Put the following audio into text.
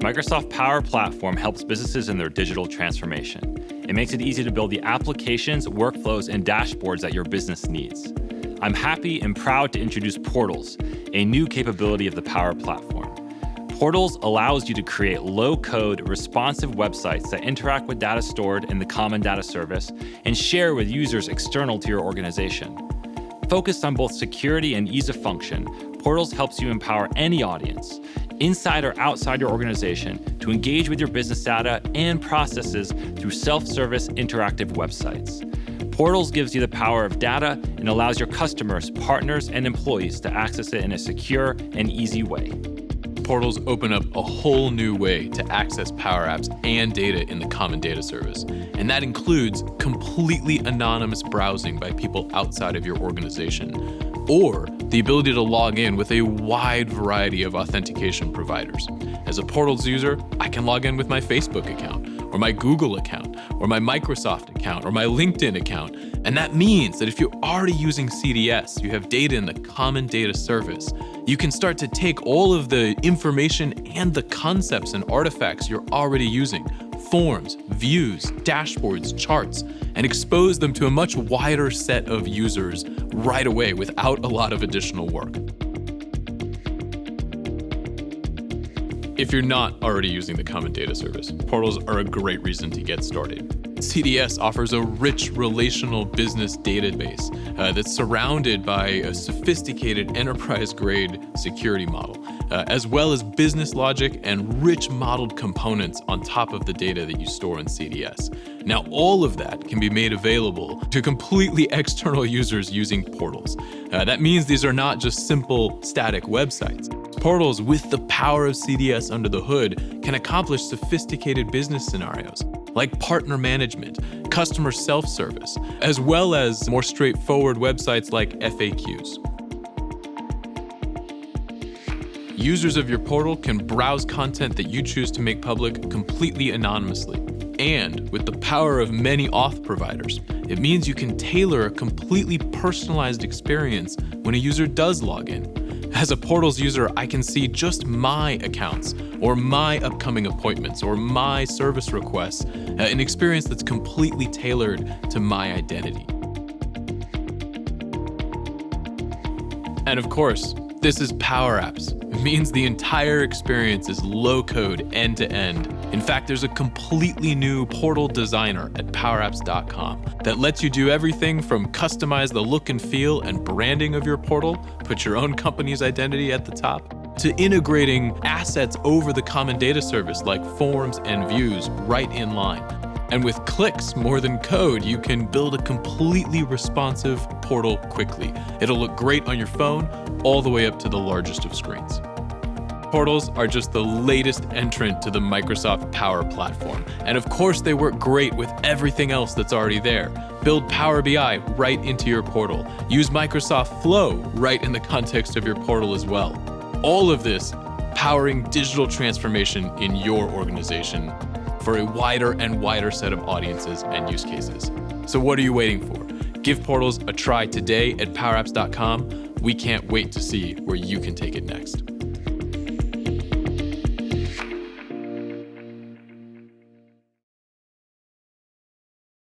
Microsoft Power Platform helps businesses in their digital transformation. It makes it easy to build the applications, workflows, and dashboards that your business needs. I'm happy and proud to introduce Portals, a new capability of the Power Platform. Portals allows you to create low-code, responsive websites that interact with data stored in the Common Data Service and share with users external to your organization. Focused on both security and ease of function, Portals helps you empower any audience, inside or outside your organization, to engage with your business data and processes through self-service interactive websites. Portals gives you the power of data and allows your customers, partners, and employees to access it in a secure and easy way. Portals open up a whole new way to access Power Apps and data in the Common Data Service. And that includes completely anonymous browsing by people outside of your organization, or the ability to log in with a wide variety of authentication providers. As a Portals user, I can log in with my Facebook account, or my Google account, or my Microsoft account, or my LinkedIn account. And that means that if you're already using CDS, you have data in the Common Data Service, you can start to take all of the information and the concepts and artifacts you're already using, forms, views, dashboards, charts, and expose them to a much wider set of users right away without a lot of additional work. If you're not already using the Common Data Service, Portals are a great reason to get started. CDS offers a rich relational business database that's surrounded by a sophisticated enterprise-grade security model, as well as business logic and rich modeled components on top of the data that you store in CDS. Now, all of that can be made available to completely external users using Portals. That means these are not just simple static websites. Portals, with the power of CDS under the hood, can accomplish sophisticated business scenarios like partner management, customer self-service, as well as more straightforward websites like FAQs. Users of your portal can browse content that you choose to make public completely anonymously. And with the power of many auth providers, it means you can tailor a completely personalized experience when a user does log in. As a Portals user, I can see just my accounts, or my upcoming appointments, or my service requests, an experience that's completely tailored to my identity. And of course, this is Power Apps. It means the entire experience is low-code, end-to-end. In fact, there's a completely new portal designer at powerapps.com that lets you do everything from customize the look and feel and branding of your portal, put your own company's identity at the top, to integrating assets over the Common Data Service like forms and views right in line. And with clicks more than code, you can build a completely responsive portal quickly. It'll look great on your phone, all the way up to the largest of screens. Portals are just the latest entrant to the Microsoft Power Platform. And of course, they work great with everything else that's already there. Build Power BI right into your portal. Use Microsoft Flow right in the context of your portal as well. All of this powering digital transformation in your organization for a wider and wider set of audiences and use cases. So what are you waiting for? Give Portals a try today at powerapps.com. We can't wait to see where you can take it next.